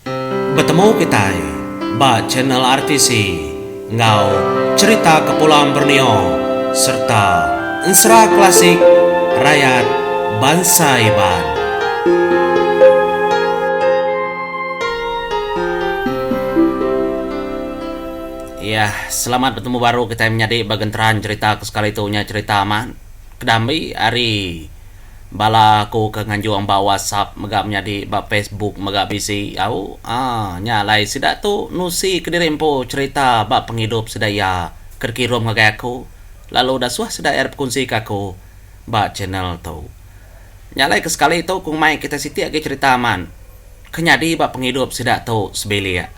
Bertemu kita ba channel RTC ngau cerita Kepulauan Borneo serta ensra klasik rakyat bangsa Iban. Ya, selamat bertemu baru kita menjadi bagenteran cerita sekali itunya cerita aman. Kedambi hari bala ko ke nganjuang ba WhatsApp maga menjadi ba Facebook maga bisi au nyalai sida tu nusi kedirimpo cerita ba penghidup sedaya kerkirom ngagai aku lalu dah suah sedaya kunci kako ba channel tu nyalai ke sekali itu kung mai kita siti agi cerita aman kenyadi ba penghidup sida tu sebelia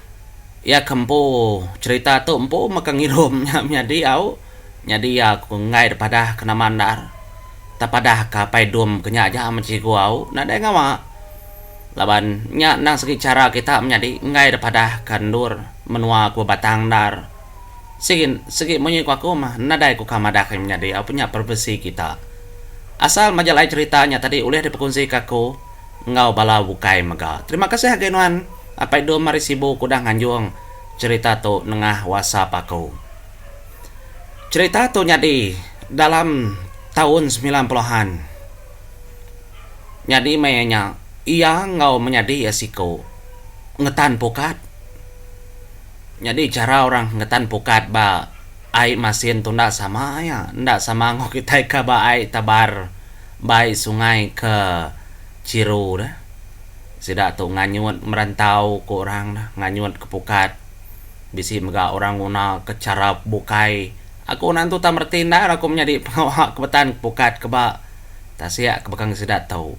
ya kempo cerita tu empo makang hirom nyadi au nyadi ya ku ngai daripada kena mandar tapadah kapai dum kenya aja menciku au nada ngawa laban nya nang segi cara kita menjadi ngai daripada kandur menua ku batang dar segi munyi ku aku mah nada ku kamada kan menjadi au punya profesi kita asal majalah ceritanya tadi oleh diperkongsi kaku ngau bala bukai maga terima kasih hagenuan apa dum mari sibu kudah nganjung cerita tu nengah WhatsApp aku cerita tu nyadi dalam tahun 90-an. Jadi mayanya ia ngau menjadi asiko ngetan pukat. Jadi cara orang ngetan pukat ba ai masin tu ndak sama ya, ndak sama ngau kita ka ba ai tabar bai sungai ke Ciru dah. Sida tu nganyut merantau ke orang dah, nganyut ke pukat. Bisi mega orang guna ke cara bukai aku nantu tak mertinda aku menjadi pengawak kebetan pukat keba tak siap kebekang sidat tahu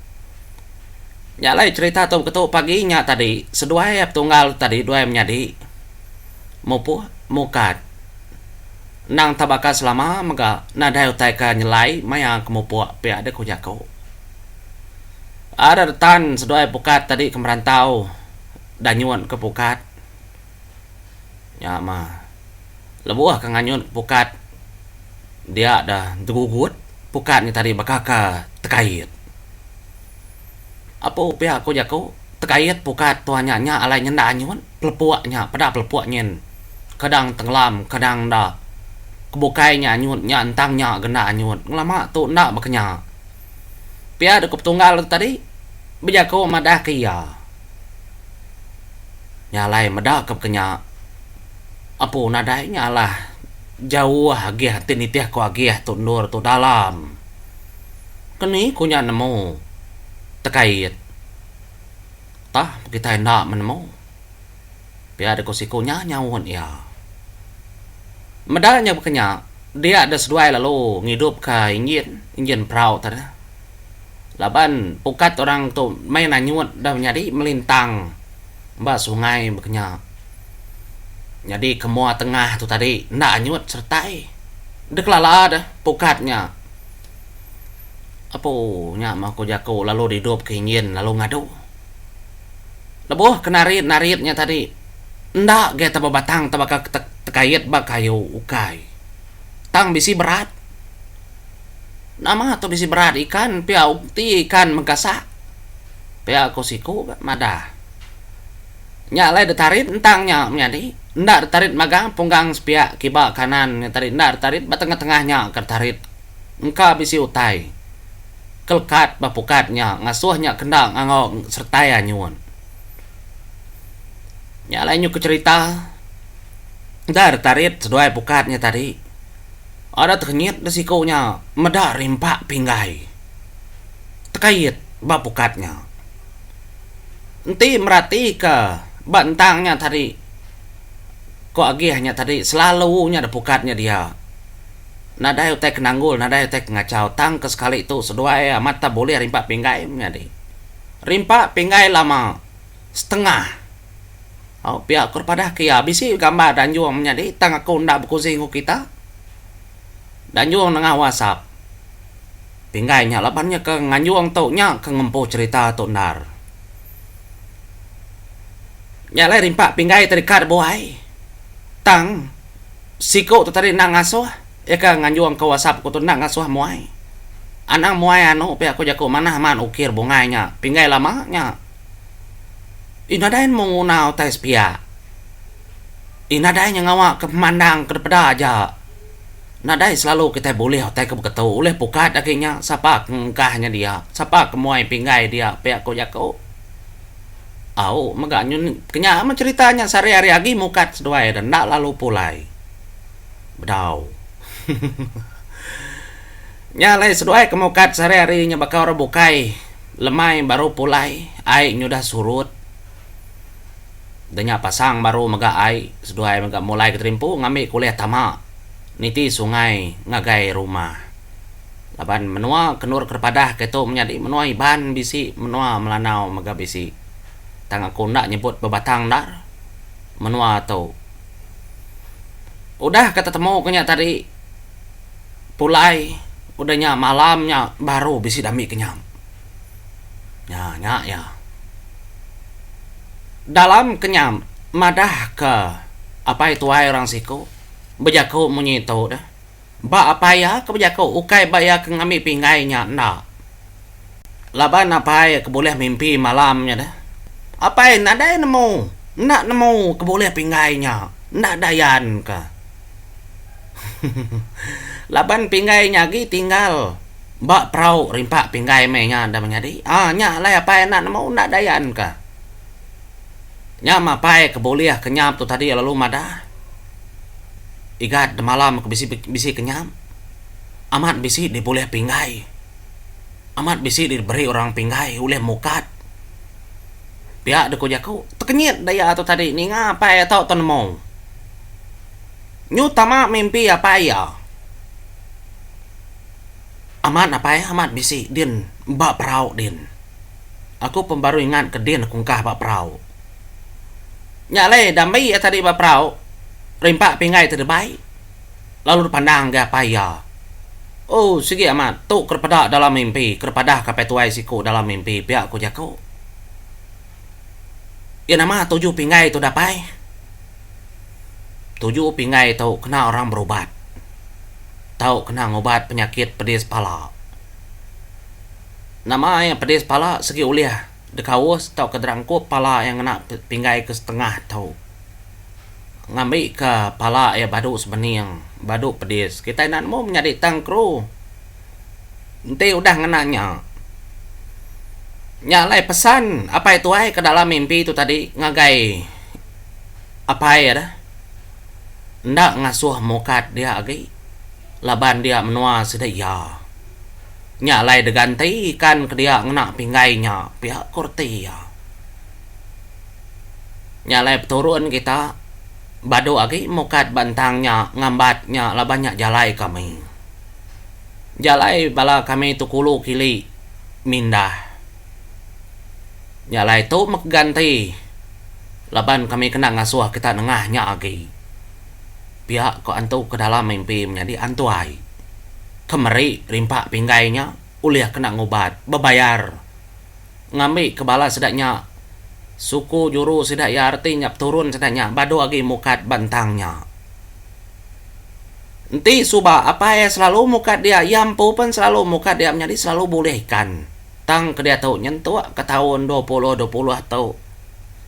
nyalai cerita tu ketuk paginya tadi sedua ayap tunggal tadi dua menjadi mukat nang tabaka selama mega nadai utai ka nyelai maya kemupu pihak ada kujako ada tan sedua pukat tadi ke merantau danyuan ke pukat ya mah lebuah kanganyun pukat dia dah tegugut pukat ni tadi bakaka terkait apa pihak aku jako terkait pukat tuanya nya alai nyenda anyun pelepuaknya pada pelepuaknya kadang tenggelam kadang dah kebukainya anyun nya entangnya gena anyun lama tu nak bakanya pihak dekup tunggal tadi bijako madah kia nyalai madah kenya apa nadainya lah jauh agi hati nitiah ko agi tu nur tu dalam kini kunya nemu terkait tah kita nak menemu biar ada kosikunya nyawun ya medalnya bekenya dia ada seduai lalu ngidup ke injin perahu tadi laban pukat orang tu main nanyut dah menjadi melintang mbak sungai bekenya jadi kemua tengah tu tadi nak anyut sertai dek lala dah pukatnya apa nya mah ko jako lalu didup keingin lalu ngadu lebuh kenarit-naritnya tadi ndak ge taba batang taba terkait ba kayu ukai tang bisi berat nama atau bisi berat ikan pia ukti ikan mengkasak pia kosiku madah nyalai detarit entangnya menjadi ndak tarit magang punggang sepia kiba kanan tarit ndak tarit ba tengah-tengahnya kertarit engka bisi utai kelkat bapukatnya ngasuhnya kendang angau serta anyun nyalai nyu ke cerita dar tarit seduai pukatnya tadi ada ternyit resikonya meda rimpak pinggai terkait bapukatnya enti merati ke bantangnya tadi kok agi hanya tadi selalu nya ada pukatnya dia nadai utek nanggul nadai utek ngacau tang ke sekali itu sedua mata boleh rimpak pinggai menjadi rimpak pinggai lama setengah pihak kepada kia bisi gambar dan juang menjadi tang aku ndak berkusi kita dan juang nengah WhatsApp pinggainya lapannya ke nganjuang tu nya ke ngempo cerita tu nar nyalai rimpak pinggai terikat buai tang siko tu tadi nak ngasuh ya ka nganjuang ke WhatsApp ko tu nak ngasuh muai anang muai anu pe aku jako mana man ukir bungainya pinggai lamanya Inadain mengunau tes pia. Inadain yang ngawak ke pemandang ke depan aja. Nadai selalu kita boleh hotai ke begitu. Oleh pukat akhirnya siapa kengkahnya dia. Siapa kemuai pinggai dia. Pihak ko jako. Au, maganyun. Kanya ceritanya sehari-hari lagi mukat seduai dan nak lalu pulai. Bedau. Nyalai seduai kemukat sehari-hari nya bakal rebukai. Lemai baru pulai. Aik nyudah surut. Danya pasang baru maga ai. Seduai maga mulai keterimpu ngambil kuliah tamak. Niti sungai ngagai rumah. Laban menua kenur kerpadah keto menjadi menua iban bisi menua melanau maga bisi. Tang aku nak nyebut bebatang dar. Menua tau. Udah kata temu kenya tadi. Pulai. Udahnya malamnya baru bisi dami kenyam. Ya. Dalam kenyam madah ke apa itu ai orang siku. Bejako menyito dah. Ba apa ya ke bejako ukai baya ke ngami pinggainya nak. Laban apa ya ke boleh mimpi malamnya dah. Apa ya nak daya nemu. Nak nemu ke boleh pinggainya. Nak dayan ke. Laban pinggainya lagi tinggal. Ba prau rimpak pinggai menya dah menjadi. Nya lah apa ya nak nemu nak dayan ke. Nya apa ya ke boleh kenyap tu tadi lalu madah. Igat malam ke bisi kenyam. Amat bisi diboleh pinggai. Amat bisi diberi orang pinggai oleh mukat. Pihak deko jako tekenyit daya atau tadi ni ngapa ya tau tenemo. Nyu tama mimpi apa ya? Amat apa ya amat bisi din bak perau din. Aku pembaru ingat ke din kungkah bak perau. Nyale damai ya tadi bak perau. Rimpak pinggai terbaik. Lalu pandang ke apa ya? Oh, sige amat. Tu kerpada dalam mimpi. Kerpada kapetuai siku dalam mimpi. Pihak ku jako. Ya nama 7 pinggai tu dapai. 7 pinggai tu kena orang berobat. Tahu kena ngobat penyakit pedis pala. Nama yang pedis pala segi uliah. Dekawus tau kederangkup pala yang kena pinggai ke setengah tau. Ngambil ke pala ya baduk sebening. Baduk pedis. Kita nak mau menjadi tangkru. Nanti udah ngenanya. Nyalai pesan. Apa itu ay ke dalam mimpi itu tadi. Ngagai. Apa ya dah. Ndak ngasuh mukat dia lagi. Laban dia menua sedaya. Nyalai deganti kan ke dia ngena pinggainya. Pihak kurti ya. Nyalai turun kita. Bado lagi mukat bantangnya, ngambatnya, lah banyak jalai kami. Jalai bala kami tu kulu kili mindah. Jalai tu mengganti. Laban kami kena ngasuh kita nengahnya lagi. Pihak ko antu ke dalam mimpi menjadi antuai. Kemeri rimpak pinggainya, uliah kena ngobat, bebayar. Ngambil kebala sedaknya. Suku juru sidak ya artinya turun sedaknya badu lagi mukat bantangnya. Nanti subah apa ya selalu mukat dia yampu pun selalu mukat dia menjadi selalu bolehkan. Tang ke dia tahu nyentuh ke tahun 20 atau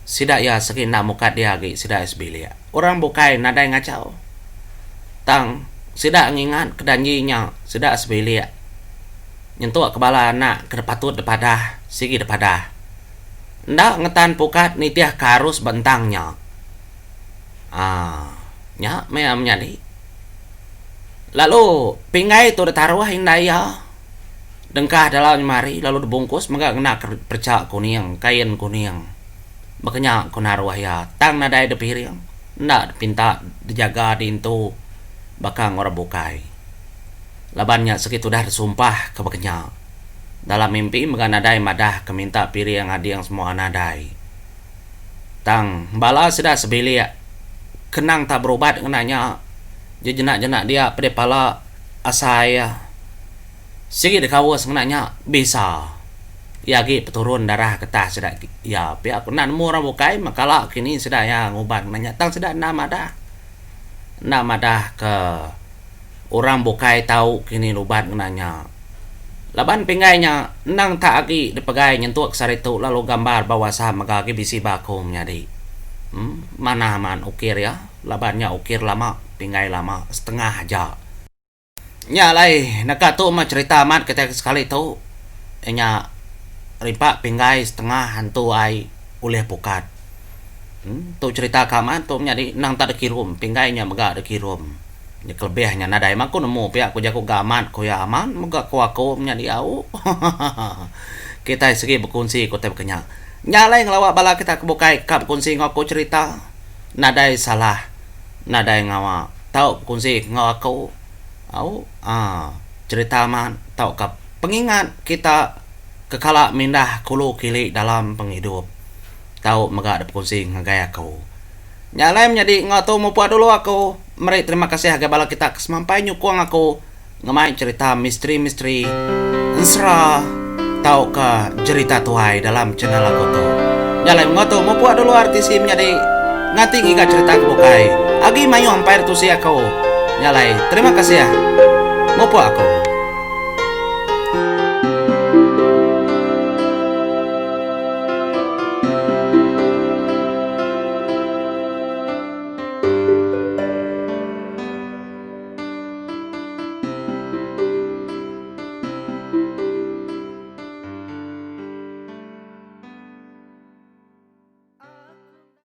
sidak ya sekina mukat dia lagi sidak SB. Orang bukai nada yang ngacau. Tang sidak ngingat kedanjinya sidak SB. Nyentuh kebala anak ke patut depadah sigi depadah. Ndak ngetan pukat nitiah karus bentangnya. Nya meam nyadi. Lalu pinggai tu ditaruh hindaya. Dengkah dalam mari lalu dibungkus maka kena percak kuning, kain kuning. Makanya kunaruh ya tang nadai de piring. Ndak pinta dijaga dintu bakang orang bukai. Labannya segitu dah sumpah ke bakanya. Dalam mimpi menganadai madah keminta piri yang adi yang semua anadai. Tang bala sudah sebelia. Kenang tak berobat kenanya. Jenak-jenak dia pada pala asaya. Sigi dekawas kenanya bisa. Yagi peturun darah ketah sudah ya pihak nan murah bukai makala kini sudah ya ngobat kenanya tang sudah nama dah ke orang bukai tahu kini lubat kenanya. Laban pingainya nang taagi dipagay nyentuak sarito lalu gambar bawa sa magagi bisi bakom nya di. Mana man ukir ya, labannya ukir lama, pingai lama setengah aja. Nyalai nakato mah cerita mat kita sekali tu. Nya ripa pingai setengah hantu ai uleh pukat. Tu cerita kaman tu nyadi nang tak ada kirum, pinggainya mega ada kirum. Nya kelebihnya nadai mah ku nemu pihak ku jago gaman ku ya aman mega ku aku nyadi au. Kita segi berkunci ku teh kenya. Nyalai ngelawa bala kita kebukai kap kunci ngaku cerita. Nadai salah. Nadai ngawa tau kunci ngaku au cerita man tau kap pengingat kita kekala mindah kulu kili dalam penghidup. Tahu mega ada kunci ngagaya aku. Nyalai menjadi ngatu mau puas dulu aku. Mari terima kasih harga bala kita kesemampai nyukuang aku ngemain cerita misteri-misteri ensra tahu ke cerita tuai dalam channel aku tu. Nyalai ngatu mau puas dulu artis menjadi ngati giga cerita kebukai. Agi mayu hampir tu si aku. Nyalai terima kasih ya. Mau puas aku.